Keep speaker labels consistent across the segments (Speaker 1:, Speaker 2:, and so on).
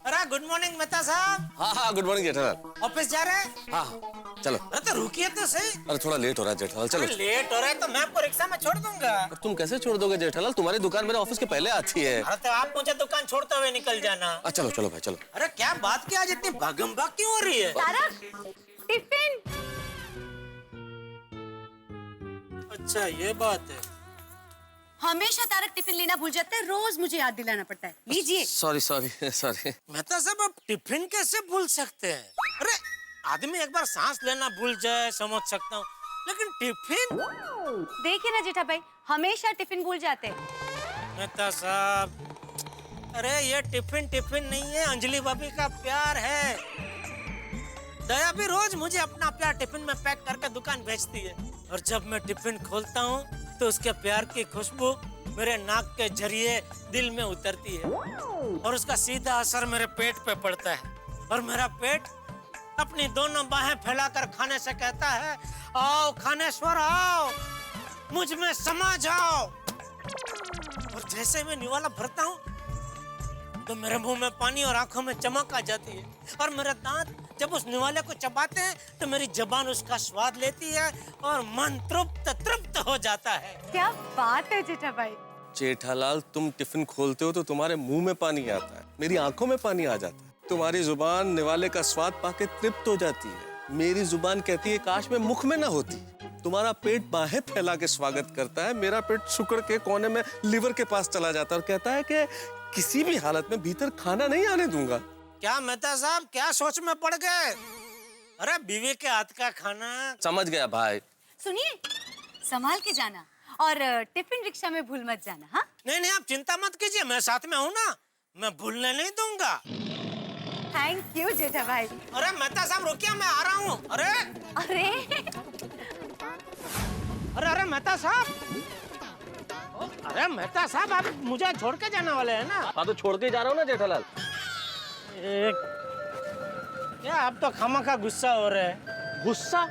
Speaker 1: अरे good morning Mehta साहब।
Speaker 2: हाँ हाँ गुड मॉर्निंग जेठालाल।
Speaker 1: ऑफिस जा रहे हैं?
Speaker 2: हाँ चलो।
Speaker 1: अरे तो रुकिए तो सही।
Speaker 2: अरे थोड़ा लेट हो रहा है जेठालाल, चलो।
Speaker 1: लेट हो रहा है तो मैं आपको रिक्शा में छोड़ दूंगा।
Speaker 2: अब तुम कैसे छोड़ दोगे जेठालाल, तुम्हारी दुकान मेरे ऑफिस के पहले आती है।
Speaker 1: अरे तो आप मुझे दुकान छोड़ते हुए निकल जाना।
Speaker 2: चलो चलो भाई चलो।
Speaker 1: अरे क्या बात की आज इतनी भागम भाग क्यों हो रही है?
Speaker 3: तारक, टिफिन।
Speaker 1: अच्छा ये बात है।
Speaker 3: हमेशा तारक टिफिन लेना भूल जाते हैं, रोज मुझे याद दिलाना पड़ता है। लीजिए।
Speaker 2: Sorry sorry sorry.
Speaker 1: मेहता साहब आप टिफिन कैसे भूल सकते हैं? अरे आदमी एक बार सांस लेना भूल जाए समझ सकता हूँ, लेकिन टिफिन?
Speaker 3: देखिए ना जेठा भाई, हमेशा टिफिन भूल जाते हैं।
Speaker 1: मेहता साहब, अरे ये टिफिन टिफिन नहीं है, अंजलि भाभी का प्यार है। दया भी रोज मुझे अपना प्यार टिफिन में पैक करके दुकान भेजती है, और जब मैं टिफिन खोलता हूँ तो उसके प्यार की खुशबू मेरे नाक के जरिए दिल में उतरती है, और उसका सीधा असर मेरे पेट पे पड़ता है, और मेरा पेट अपनी दोनों बाहें फैलाकर खाने से कहता है, आओ खानेश्वर आओ, मुझ में समा जाओ। और जैसे मैं निवाला भरता हूँ तो मेरे मुंह में पानी और आंखों में चमक आ जाती है, और मेरे दांत जब उस निवाले को चबाते हैं तो मेरी जुबान उसका स्वाद लेती है और मन तृप्त हो जाता है।
Speaker 3: क्या बात है जेठा भाई।
Speaker 2: जेठालाल तुम टिफिन खोलते हो तो तुम्हारे मुंह में पानी आता है, मेरी आंखों में पानी आ जाता है। तुम्हारी जुबान निवाले का स्वाद पाके तृप्त हो जाती है, मेरी जुबान कहती है काश मैं मुख में ना होती। तुम्हारा पेट बाहें फैला के स्वागत करता है, मेरा पेट शुक्र के कोने में लिवर के पास चला जाता है और कहता है कि किसी भी हालत में भीतर खाना नहीं आने दूंगा।
Speaker 1: क्या मेहता साहब क्या सोच में पड़ गए? अरे बीवी के हाथ का खाना।
Speaker 2: समझ गया भाई।
Speaker 3: सुनिए, संभाल के जाना, और टिफिन रिक्शा में भूल मत जाना। हाँ
Speaker 1: नहीं नहीं आप चिंता मत कीजिए, मैं साथ में हूँ ना, मैं भूलने नहीं दूंगा।
Speaker 3: थैंक यू जेठा भाई।
Speaker 1: अरे मेहता साहब रुकिए, मैं आ रहा हूँ। अरे
Speaker 3: अरे
Speaker 1: अरे अरे मेहता साहब, अरे मेहता साहब आप मुझे छोड़ के जाने वाले हैं ना?
Speaker 2: हाँ तो छोड़ के जा रहा हूँ ना जेठालाल।
Speaker 1: क्या आप तो खामखा गुस्सा हो रहे हैं।
Speaker 2: गुस्सा?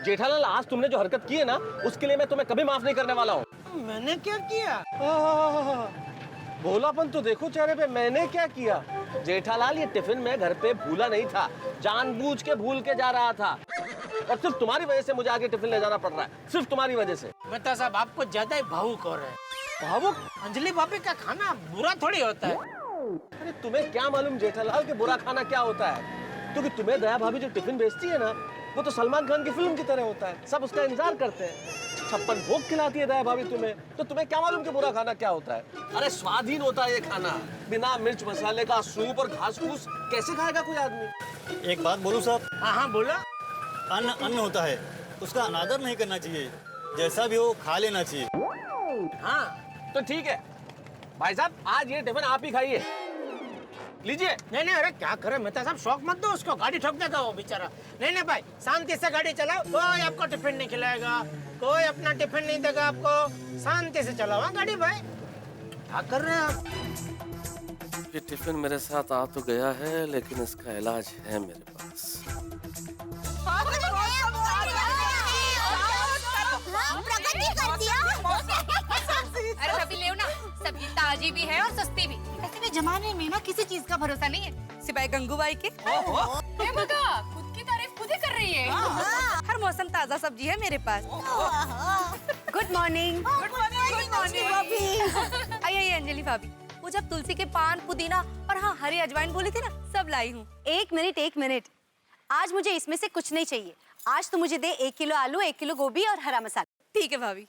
Speaker 2: जेठालाल आज तुमने जो हरकत की है ना, उसके लिए मैं तुम्हें कभी माफ नहीं करने वाला हूँ।
Speaker 1: मैंने क्या किया?
Speaker 2: भोलापन तो देखो चेहरे पे, मैंने क्या किया? जेठालाल ये टिफिन मैं घर पे भूला नहीं था, जानबूझ के भूल के जा रहा था, और सिर्फ तुम्हारी वजह से मुझे आगे टिफिन ले जाना पड़ रहा है, सिर्फ तुम्हारी वजह से।
Speaker 1: मेहता साहब आपको ज्यादा ही भावुक हो रहे हैं। भावुक? अंजलि भाभी का खाना बुरा थोड़ी होता है।
Speaker 2: अरे तुम्हें क्या मालूम जेठालाल कि बुरा खाना क्या होता है? क्योंकि तुम्हें दया भाभी जो टिफिन भेजती है ना, वो तो सलमान खान की फिल्म की तरह होता है, सब उसका इंतजार करते हैं। 56 भोग खिलाती है दया भाभी तुम्हें, तो तुम्हें क्या मालूम कि बुरा खाना क्या होता है? अरे स्वादहीन होता है ये खाना, बिना मिर्च मसाले का सूप और घास फूस कैसे खाएगा कोई आदमी?
Speaker 4: एक बात बोलूं साहब?
Speaker 1: हाँ हाँ बोलो।
Speaker 4: अन्न अन्न होता है, उसका अनादर नहीं करना चाहिए, जैसा भी हो खा लेना चाहिए।
Speaker 2: हाँ तो ठीक है भाई साहब, आज ये टिफिन आप ही खाइए, लीजिए।
Speaker 1: नहीं नहीं अरे क्या करे मेहता साहब, शौक मत दो उसको, गाड़ी ठोक देगा वो बेचारा। नहीं नहीं भाई शांति से गाड़ी चलाओ, कोई आपको टिफिन नहीं खिलाएगा, कोई अपना टिफिन नहीं देगा आपको, शांति से चलाओ। हाँ गाड़ी भाई, क्या कर रहे हैं आप?
Speaker 2: ये टिफिन मेरे साथ आ तो गया है, लेकिन इसका इलाज है मेरे पास।
Speaker 5: प्रगति कर दिया।
Speaker 6: अरे सब्जी ले ना, सब्जी ताजी भी है और सस्ती भी। ऐसे के जमाने में ना किसी चीज का भरोसा नहीं है, सिवाय गंगूबाई के। खुद की तारीफ खुद ही कर रही है।
Speaker 3: हर मौसम ताजा सब्जी है मेरे पास। Good morning.
Speaker 6: गुड मॉर्निंग भाभी।
Speaker 3: आइए अंजलि भाभी, वो जब तुलसी के पान, पुदीना और हाँ हरी अजवाइन बोली थी ना, सब लाई हूँ। एक मिनट, आज मुझे इसमें से कुछ नहीं चाहिए। आज तो मुझे दे 1 किलो आलू, 1 किलो गोभी और हरा मसाला। ठीक है भाभी।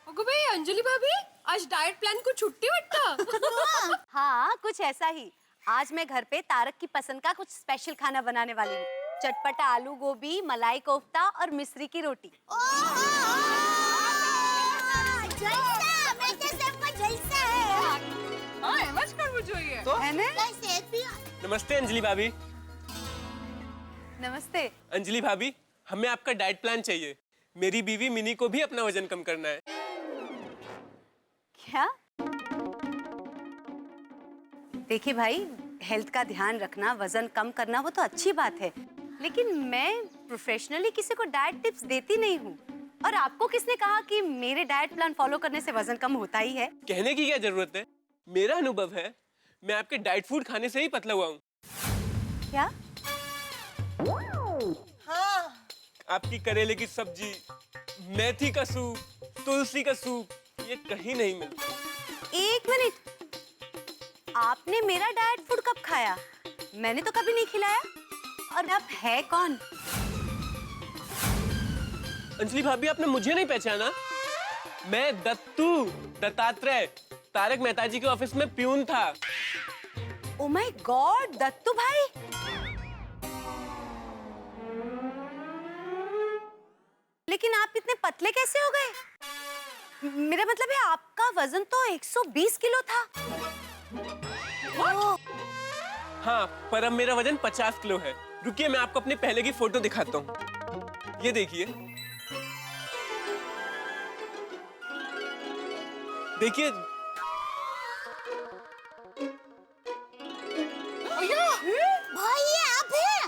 Speaker 6: ओगो भाई, अंजलि भाभी आज डाइट प्लान को छुट्टी वट्टा।
Speaker 3: हाँ कुछ ऐसा ही। आज मैं घर पे तारक की पसंद का कुछ स्पेशल खाना बनाने वाली हूँ। चटपटा आलू गोभी, मलाई कोफ्ता और मिश्री की रोटी।
Speaker 6: तो
Speaker 3: है ना?
Speaker 7: नमस्ते अंजलि भाभी।
Speaker 3: नमस्ते।
Speaker 7: अंजलि भाभी, हमें आपका डाइट प्लान चाहिए। मेरी बीवी मिनी को भी अपना वजन कम करना है।
Speaker 3: क्या? देखिए भाई, हेल्थ का ध्यान रखना, वजन कम करना, वो तो अच्छी बात है, लेकिन मैं प्रोफेशनली किसी को डाइट टिप्स देती नहीं हूँ। और आपको किसने कहा कि मेरे डाइट प्लान फॉलो करने से वजन कम होता ही है?
Speaker 7: कहने की क्या जरूरत है, मेरा अनुभव है, मैं आपके डाइट फूड खाने से ही पतला हुआ हूँ।
Speaker 3: क्या?
Speaker 5: हाँ।
Speaker 7: आपकी करेले की सब्जी, मेथी का सूप, तुलसी का सूप, ये कहीं नहीं मिलता।
Speaker 3: एक मिनट, आपने मेरा डाइट फूड कब खाया? मैंने तो कभी नहीं खिलाया। और आप है कौन?
Speaker 7: अंजलि भाभी, आपने मुझे नहीं पहचाना? मैं दत्तात्रेय, तारक मेहता जी के ऑफिस में प्यून था।
Speaker 3: ओ माय गॉड, दत्तू भाई। लेकिन आप इतने पतले कैसे हो गए? मेरा मतलब है आपका वजन तो 120 किलो था।
Speaker 7: हाँ, पर अब मेरा वजन 50 किलो है। रुकिए, मैं आपको अपने पहले की फोटो दिखाता हूँ। ये देखिए, देखिए।
Speaker 5: भाई ये आप हैं?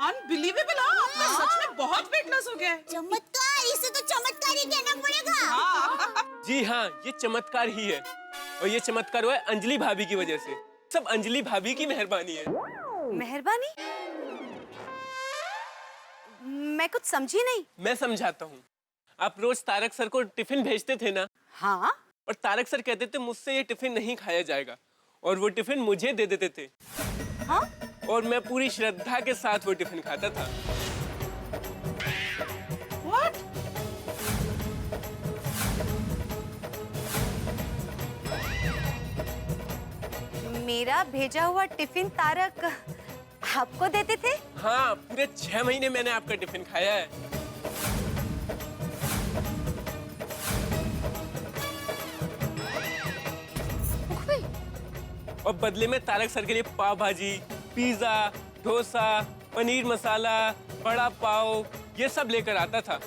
Speaker 8: अनबिलीवेबल, आपका सच में बहुत वेट लॉस हो गया है।
Speaker 5: चमत्कार, इसे तो चमत्कार ही कहना पड़ेगा।
Speaker 7: जी हाँ, ये चमत्कार ही है। और ये चमत्कार हुआ है अंजलि भाभी की वजह से। सब अंजलि भाभी की मेहरबानी है।
Speaker 3: मेहरबानी? मैं कुछ समझी नहीं।
Speaker 7: मैं समझाता हूँ। आप रोज तारक सर को टिफिन भेजते थे ना?
Speaker 3: हाँ।
Speaker 7: और तारक सर कहते थे मुझसे ये टिफिन नहीं खाया जाएगा, और वो टिफिन मुझे दे देते थे।
Speaker 3: हाँ?
Speaker 7: और मैं पूरी श्रद्धा के साथ वो टिफिन खाता था।
Speaker 8: What?
Speaker 3: मेरा भेजा हुआ टिफिन तारक आपको देते थे?
Speaker 7: हाँ, पूरे 6 महीने मैंने आपका टिफिन खाया है। और बदले में तारक सर के लिए पाव भाजी, पिज्जा, डोसा, पनीर मसाला, बड़ा पाव, ये सब लेकर आता था।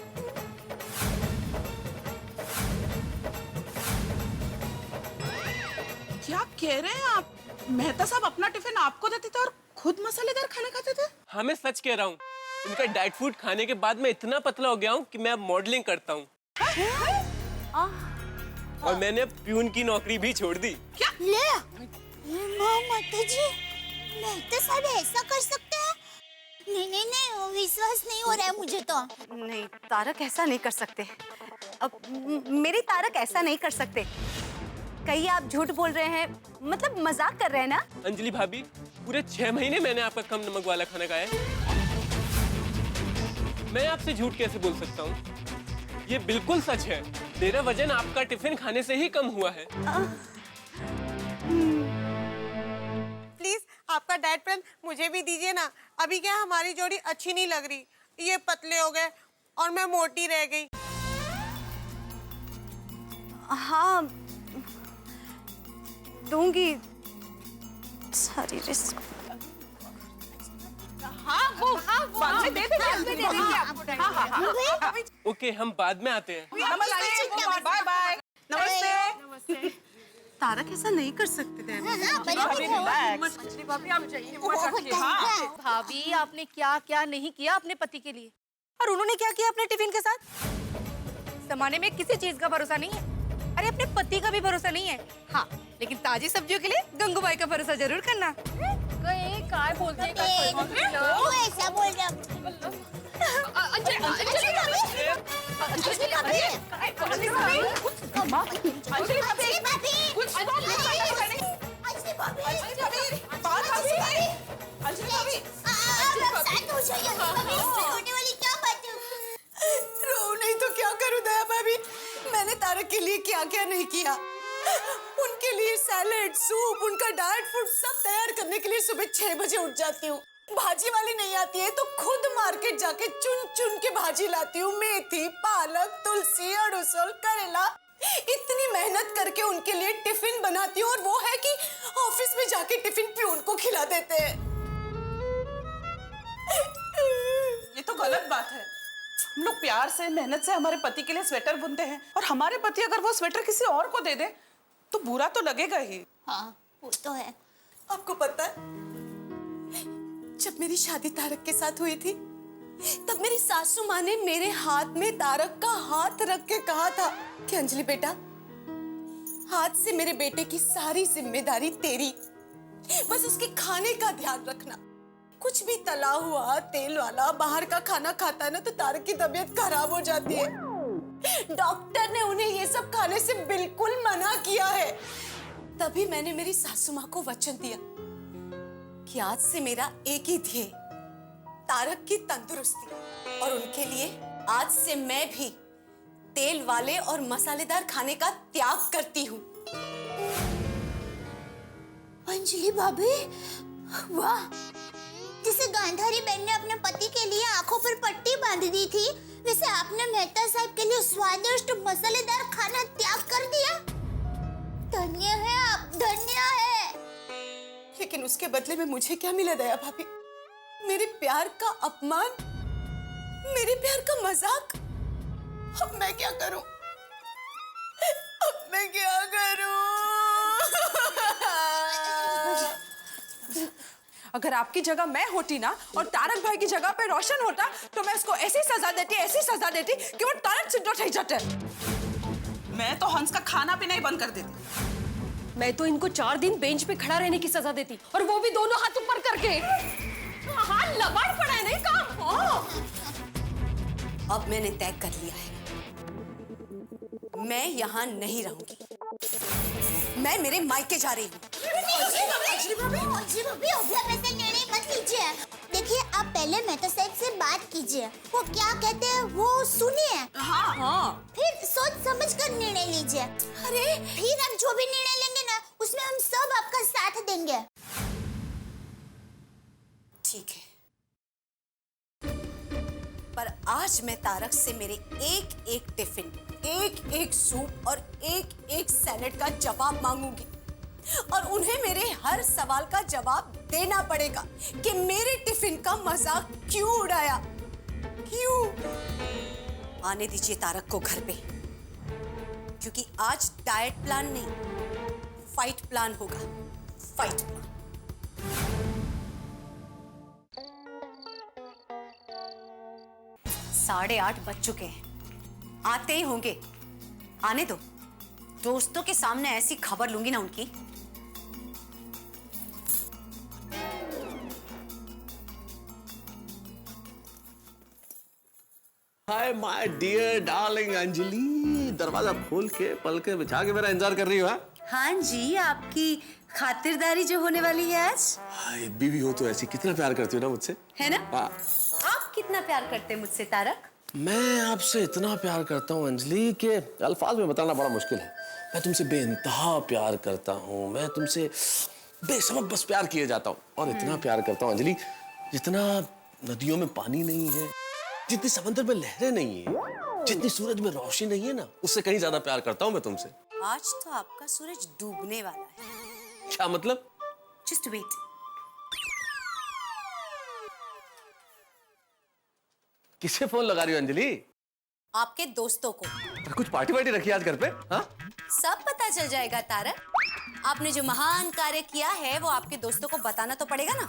Speaker 8: क्या कह रहे हैं आप? मेहता साहब अपना टिफिन आपको देते थे और खुद मसालेदार खाना खाते थे?
Speaker 7: हाँ, मैं सच कह रहा हूँ। इनका डाइट फूड खाने के बाद मैं इतना पतला हो गया हूँ कि मैं अब मॉडलिंग करता हूँ। और मैंने अब प्यून की नौकरी भी छोड़ दी।
Speaker 5: ले माता जी, मेहता साहब ऐसा कर सकते हैं? नहीं, विश्वास नहीं हो रहा है मुझे तो।
Speaker 3: नहीं, तारक ऐसा नहीं कर सकते। अब मेरे तारक ऐसा नहीं कर सकते। कहीं आप झूठ बोल रहे हैं, मतलब मजाक कर रहे हैं ना?
Speaker 7: अंजलि भाभी, पूरे 6 महीने मैंने आपका कम नमक वाला खाना खाया है। मैं आपसे झूठ कैसे बोल सकता हूँ? ये बिल्कुल सच है। मेरा वजन आपका टिफिन खाने से ही कम हुआ है।
Speaker 9: प्लीज आपका डाइट प्लान मुझे भी दीजिए ना। अभी क्या हमारी जोड़ी अच्छी नहीं लग रही। ये पतले हो गए और मैं मोटी रह गई।
Speaker 3: हाँ, दूंगी सारी रिस्क।
Speaker 8: वो बाद में दे देंगे आपको।
Speaker 7: ओके, हम बाद में आते हैं।
Speaker 8: नमस्ते, बाय बाय। नमस्ते।
Speaker 3: तारक ऐसा नहीं कर सकते थे।
Speaker 6: भाभी, आपने क्या क्या नहीं किया अपने पति के लिए, और उन्होंने क्या किया अपने टिफिन के साथ? जमाने में किसी चीज का भरोसा नहीं है। अरे, अपने पति का भी भरोसा नहीं है। हाँ, लेकिन ताजी सब्जियों के लिए गंगूबाई का भरोसा जरूर करना। काय बोलते हैं?
Speaker 5: वो ऐसा बोल रहा
Speaker 9: रो नहीं तो क्या करूं दया भाभी। मैंने तारक के लिए क्या क्या नहीं किया। उनके लिए सैलेड, सूप, उनका डाइट फूड सब तैयार करने के लिए सुबह 6 बजे उठ जाती हूँ। भाजी वाली नहीं आती है तो खुद मार्केट जाके चुन चुन के भाजी लाती हूँ। मेथी, पालक, तुलसी, अड़ुसल, करेला, इतनी मेहनत करके उनके लिए टिफिन बनाती हूँ। और वो है कि ऑफिस में जाके टिफिन प्यून को खिला देते हैं।
Speaker 8: ये तो गलत बात है। हम लोग प्यार से, मेहनत से हमारे पति के लिए स्वेटर बुनते हैं, और हमारे पति अगर वो स्वेटर किसी और को दे दे तो बुरा तो लगेगा ही।
Speaker 5: हाँ, वो तो है।
Speaker 9: आपको पता है, जब मेरी शादी तारक के साथ हुई थी तब मेरी सासू माँ ने मेरे हाथ में तारक का हाथ रख के कहा था कि अंजलि बेटा, हाथ से मेरे बेटे की सारी जिम्मेदारी तेरी, बस उसके खाने का ध्यान रखना। कुछ भी तला हुआ तेल वाला बाहर का खाना खाता है ना तो तारक की तबीयत खराब हो जाती है। डॉक्टर ने उन्हें ये सब खाने से बिल्कुल मना किया है। तभी मैंने मेरी सासू माँ को वचन दिया कि आज से मेरा एक ही ध्येय, तारक की तंदुरुस्ती, और उनके लिए आज से मैं भी तेल वाले और मसालेदार खाने का त्याग करती हूँ।
Speaker 5: अंजलि भाभी, वाह! जिसे गांधारी बहन ने अपने पति के लिए आंखों पर पट्टी बांध दी थी, वैसे आपने मेहता साहब के लिए स्वादिष्ट मसालेदार खाना त्याग कर दिया। धन्य है आप, धन्य है।
Speaker 9: लेकिन उसके बदले में मुझे क्या मिला दया भाभी? मेरे प्यार का अपमान, मेरे प्यार का मजाक। अब मैं क्या करूं? अब मैं क्या करूं?
Speaker 8: अगर आपकी जगह मैं होती ना और तारक भाई की जगह पे रोशन होता तो मैं उसको ऐसी सजा देती कि वो तारक चिट्टा ठही जाते। मैं तो हंस का खाना पीना ही बंद कर देती।
Speaker 6: मैं तो इनको 4 दिन बेंच पे खड़ा रहने की सजा देती, और वो भी दोनों हाथ ऊपर करके। हाथ लबाड़ पड़ा है नहीं काम।
Speaker 9: अब मैंने तय कर लिया है, मैं यहाँ नहीं रहूंगी। मैं मेरे मायके जा रही हूँ।
Speaker 5: अंजलि भाभी, अभी आप ऐसे निर्णय मत लीजिए। देखिए, आप पहले मेहता साहब से बात कीजिए, वो क्या कहते हैं वो सुनिए।
Speaker 8: हाँ।
Speaker 5: फिर सोच समझ कर निर्णय लीजिए। अरे फिर आप जो भी निर्णय लेंगे ना, उसमें हम सब आपका साथ देंगे।
Speaker 9: ठीक है, पर आज मैं तारक से मेरे एक एक टिफिन, एक एक सूप और एक एक सैलेड का जवाब मांगूंगी, और उन्हें मेरे हर सवाल का जवाब देना पड़ेगा कि मेरे टिफिन का मजाक क्यों उड़ाया, क्यों। आने दीजिए तारक को घर पे, क्योंकि आज डाइट प्लान नहीं, फाइट प्लान होगा, फाइट प्लान। 8:30 बज चुके हैं, आते ही होंगे। आने दो, दोस्तों के सामने ऐसी खबर लूंगी ना उनकी।
Speaker 2: Hi my dear darling Anjali, दरवाजा खोल के पलके बिछा के मेरा इंतजार कर रही हो?
Speaker 3: हाँ जी, आपकी खातिरदारी जो होने वाली है आज।
Speaker 2: हाय, बीवी हो तो ऐसी, कितना प्यार करती हो ना मुझसे,
Speaker 3: है ना?
Speaker 2: हाँ।
Speaker 3: आप कितना प्यार करते हैं मुझसे तारक?
Speaker 2: मैं आपसे इतना प्यार करता हूँ अंजलि कि अल्फाज में बताना बड़ा मुश्किल है। मैं तुमसे बेइंतहा प्यार करता हूँ, मैं तुमसे बेसबक बस प्यार किए जाता हूँ, और इतना प्यार करता हूँ अंजलि जितना नदियों में पानी नहीं है, जितनी समंदर में लहरें नहीं है, जितनी सूरज में रोशनी नहीं है ना, उससे कहीं ज्यादा प्यार करता हूँ मैं तुमसे।
Speaker 9: आज तो आपका सूरज डूबने वाला है।
Speaker 2: क्या मतलब?
Speaker 9: Just wait.
Speaker 2: किसे फोन लगा रही हो अंजलि?
Speaker 9: आपके दोस्तों को।
Speaker 2: कुछ पार्टी वार्टी रखी आज घर पे? हाँ,
Speaker 9: सब पता चल जाएगा तारक। आपने जो महान कार्य किया है वो आपके दोस्तों को बताना तो पड़ेगा ना।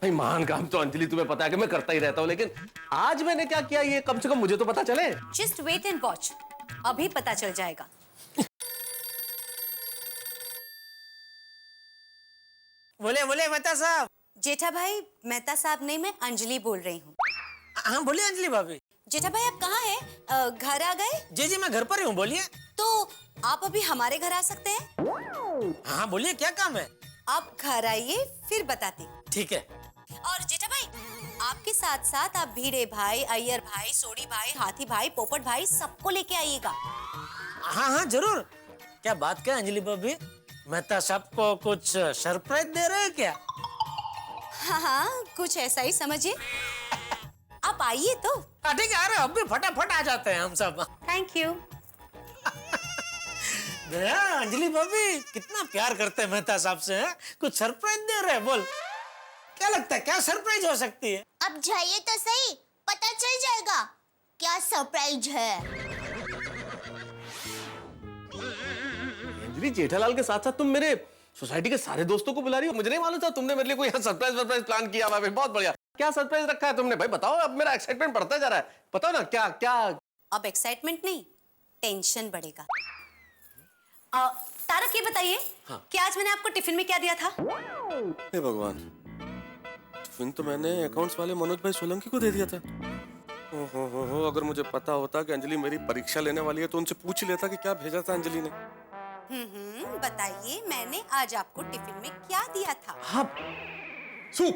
Speaker 2: भाई महान काम तो अंजलि तुम्हें पता है कि मैं करता ही रहता हूँ, लेकिन आज मैंने क्या किया ये कम से कम मुझे तो पता चले।
Speaker 9: जस्ट वेट एंड वॉच, अभी पता चल जाएगा।
Speaker 1: बोले बोले मेहता साहब।
Speaker 9: जेठा भाई, मेहता साहब नहीं, मैं अंजलि बोल रही हूँ।
Speaker 1: हाँ बोलिए अंजलि भाभी।
Speaker 9: जेठा भाई आप कहाँ हैं? घर आ गए?
Speaker 1: जी जी मैं घर पर ही हूँ, बोलिए।
Speaker 9: तो आप अभी हमारे घर आ सकते हैं?
Speaker 1: हाँ बोलिए, क्या काम है?
Speaker 9: आप घर आइए फिर बताती।
Speaker 1: ठीक है।
Speaker 9: और जेठा भाई, आपके साथ साथ आप भीड़े भाई, अय्यर भाई, सोडी भाई, हाथी भाई, पोपट भाई, सबको लेके आइएगा।
Speaker 1: हाँ हाँ जरूर। क्या बात क्या अंजलि भाभी, मेहता साहब को कुछ सरप्राइज दे रहे हैं क्या?
Speaker 9: हाँ हाँ, कुछ ऐसा ही समझिए। आप आइए तो।
Speaker 1: ठीक है, अरे अब भी फटाफट आ जाते हैं हम सब।
Speaker 9: Thank you.
Speaker 1: अंजलि भाभी कितना प्यार करते हैं मेहता साहब से, हैं? कुछ सरप्राइज दे रहे हैं, बोल क्या लगता है, क्या सरप्राइज हो सकती है?
Speaker 5: अब जाइए तो सही, पता चल जाएगा क्या सरप्राइज है।
Speaker 2: अंजलि, जेठालाल के साथ साथ तुम मेरे सोसाइटी के सारे दोस्तों को बुला रही हो? मुझे नहीं मालूम था तुमने मेरे लिए कोई सरप्राइज प्लान किया हुआ है। बहुत बढ़िया। क्या सरप्राइज रखा है तुमने भाई? बताओ, अब मेरा एक्साइटमेंट बढ़ता जा रहा है। बताओ ना क्या क्या।
Speaker 3: अब एक्साइटमेंट नहीं, टेंशन बढ़ेगा। तारक ये बताइए कि आज मैंने आपको टिफिन में क्या दिया था?
Speaker 2: हे भगवान, टिफिन तो मैंने अकाउंट्स वाले मनोज भाई सोलंकी को दे दिया था। हो, अगर मुझे पता होता कि अंजलि मेरी परीक्षा लेने वाली है तो उनसे पूछ लेता कि क्या भेजा था अंजलि ने।
Speaker 3: बताइए मैंने आज आपको टिफिन में क्या दिया था?
Speaker 2: हाँ, soup.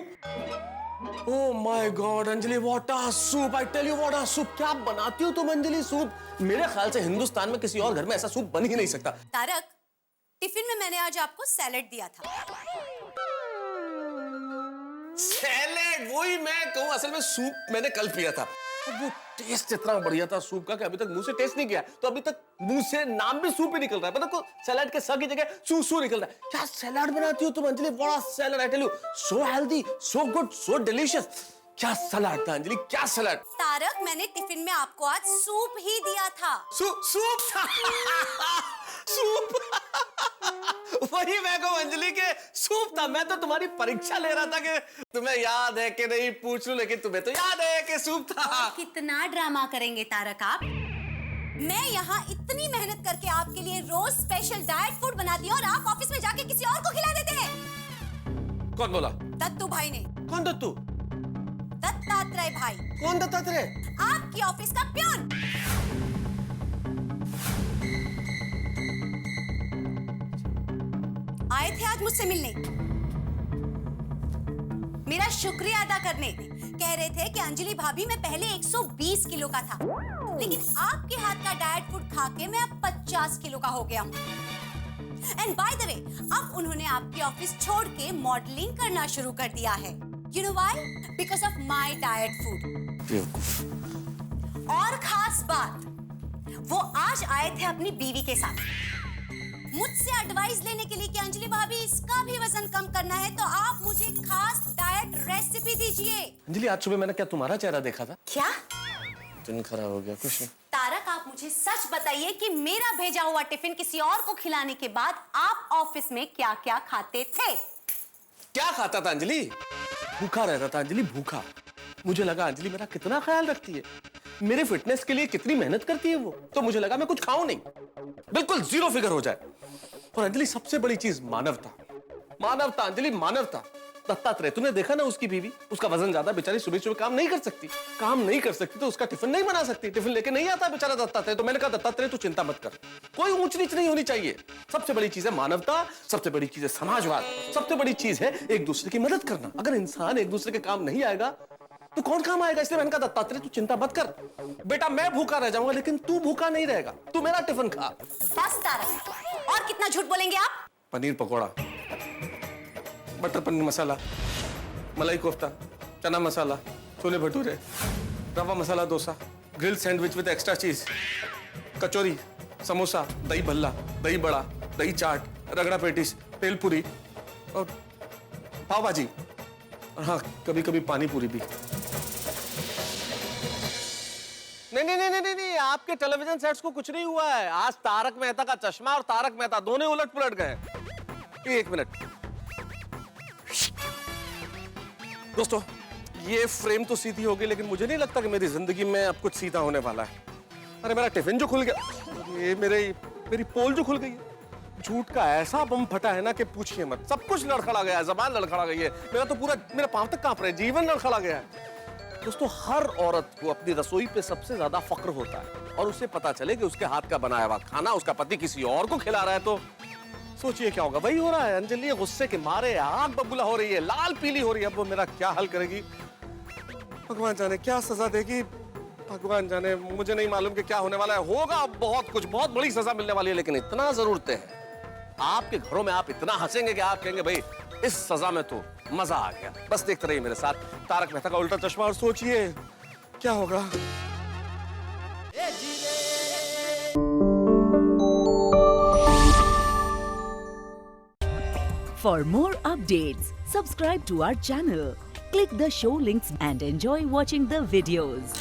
Speaker 2: Oh my god Anjali, what a soup! I tell you what a soup! क्या बनाती हो तुम अंजलि सूप? मेरे ख्याल से हिंदुस्तान में किसी और घर में ऐसा सूप बन ही नहीं सकता।
Speaker 3: तारक, टिफिन में मैंने आज आपको सैलेड दिया था।
Speaker 2: सैलेड? वही मैं कहूँ, असल में सूप मैंने कल पिया था। वो टेस्ट इतना बढ़िया था सूप का कि अभी तक मुंह से टेस्ट नहीं किया, तो अभी तक मुंह से नाम भी सूप ही निकल रहा है। पता को सैलेड के स की जगह सू निकल रहा है। क्या सैलेड बनाती हो तुम अंजलि? बड़ा salad, I tell you, so healthy, so good, so delicious. क्या सलाद था अंजलि, क्या सलाद!
Speaker 3: तारक, मैंने टिफिन में आपको आज सूप ही दिया था।
Speaker 2: सूप था। सूप। वही मैं कहूँ अंजलि के सूप था। मैं तो तुम्हारी परीक्षा ले रहा था कि तुम्हें याद है कि नहीं पूछ लूं, लेकिन तुम्हें तो याद है कि सूप था।
Speaker 3: कितना ड्रामा करेंगे तारक आप? मैं यहाँ इतनी मेहनत करके आपके लिए रोज स्पेशल डाइट फूड बनाती हूँ और आप ऑफिस में जाके किसी और को खिला देते हैं।
Speaker 2: कौन बोला?
Speaker 3: दत्तू भाई ने।
Speaker 2: कौन दत्तू?
Speaker 3: दत्तात्रेय भाई।
Speaker 2: कौन दत्तात्रेय?
Speaker 3: आपकी ऑफिस का प्यून। आए थे आज मुझसे मिलने, मेरा शुक्रिया अदा करने। कह रहे थे कि अंजलि भाभी मैं पहले 120 किलो का था, लेकिन आपके हाथ का डाइट फूड खा के मैं अब 50 किलो का हो गया हूँ। एंड बाय द वे, अब उन्होंने आपकी ऑफिस छोड़ के मॉडलिंग करना शुरू कर दिया है। You know why? Because of my diet food. और खास बात, वो आज आए थे अपनी बीवी के साथ मुझसे एडवाइस लेने के लिए कि अंजलि भाभी इसका भी वजन कम करना है तो आप मुझे खास डाइट रेसिपी दीजिए।
Speaker 2: अंजलि, आज सुबह मैंने क्या तुम्हारा चेहरा देखा था?
Speaker 3: क्या?
Speaker 2: दिन खराब हो गया, कुछ नहीं।
Speaker 3: तारक, आप मुझे सच बताइए कि मेरा भेजा हुआ टिफिन किसी और को खिलाने के बाद आप ऑफिस में क्या क्या खाते थे?
Speaker 2: क्या खाता था अंजलि? भूखा रहता था अंजलि, भूखा। मुझे लगा अंजलि मेरा कितना ख्याल रखती है, मेरे फिटनेस के लिए कितनी मेहनत करती है वो, तो मुझे लगा मैं कुछ खाऊं नहीं, बिल्कुल जीरो फिगर हो जाए। और अंजलि सबसे बड़ी चीज मानवता, मानवता अंजलि, मानवता। दत्तात्रेय, तूने देखा ना उसकी बीवी, उसका वजन ज्यादा, बेचारी सुबह सुबह काम नहीं कर सकती तो उसका टिफिन नहीं बना सकती, टिफिन लेके नहीं आता बेचारा दत्तात्रेय। तो मैंने कहा दत्तात्रेय तू चिंता मत कर, कोई ऊंच नीच नहीं होनी चाहिए। सबसे बड़ी चीज है मानवता, सबसे बड़ी चीज है समाजवाद, सबसे बड़ी चीज है एक दूसरे की मदद करना। अगर इंसान एक दूसरे के काम नहीं आएगा तो कौन काम आएगा? इसलिए मैंने कहा दत्तात्रेय तू चिंता मत कर बेटा, मैं भूखा रह जाऊंगा लेकिन तू भूखा नहीं रहेगा, तू मेरा टिफिन खा।
Speaker 3: बस तारक, और कितना झूठ बोलेंगे आप?
Speaker 2: Paneer pakoda, butter paneer masala, malai kofta, chana masala, chole bhature, rava masala dosa, grill sandwich with extra cheese, kachori, samosa, दही भल्ला, दही बड़ा, दही चाट, रगड़ा पेटिस, भेलपुरी और पाव भाजी, और हाँ कभी कभी पानी पूरी भी। नहीं, आपके टेलीविजन सेट्स को कुछ नहीं हुआ है। आज तारक मेहता का चश्मा और तारक मेहता दोनों उलट पुलट गए। एक मिनट दोस्तों, ये फ्रेम तो सीधी होगी लेकिन मुझे नहीं लगता कि मेरी जिंदगी में अब कुछ सीधा होने वाला है। अरे मेरा टिफिन जो खुल गया, ये मेरी पोल जो खुल गई है, झूठ का ऐसा बम फटा है ना कि पूछिए मत। सब कुछ लड़खड़ा गया है, जबान लड़खड़ा गई है, मेरा पांव तक कांप रहा है, जीवन लड़खड़ा गया है। दोस्तों, हर औरत को अपनी रसोई पे सबसे ज्यादा फक्र होता है, और उसे पता चले कि उसके हाथ का बनाया हुआ खाना उसका पति किसी और को खिला रहा है तो सोचिए क्या होगा। वही हो रहा है, अंजलि गुस्से के मारे आग बबूला हो रही है, लाल पीली हो रही है। अब वो मेरा क्या हल करेगी, भगवान जाने क्या सजा देगी, भगवान जाने। मुझे नहीं मालूम कि क्या होने वाला है। होगा बहुत कुछ, बहुत बड़ी सजा मिलने वाली है, लेकिन इतना जरूर तय है, आपके घरों में आप इतना हंसेंगे कि आप कहेंगे भाई इस सजा में तो मजा आ गया। बस देखते रहिए मेरे साथ तारक मेहता का उल्टा चश्मा और सोचिए क्या होगा।
Speaker 10: For more updates, subscribe to our channel, click the show links and enjoy watching the videos.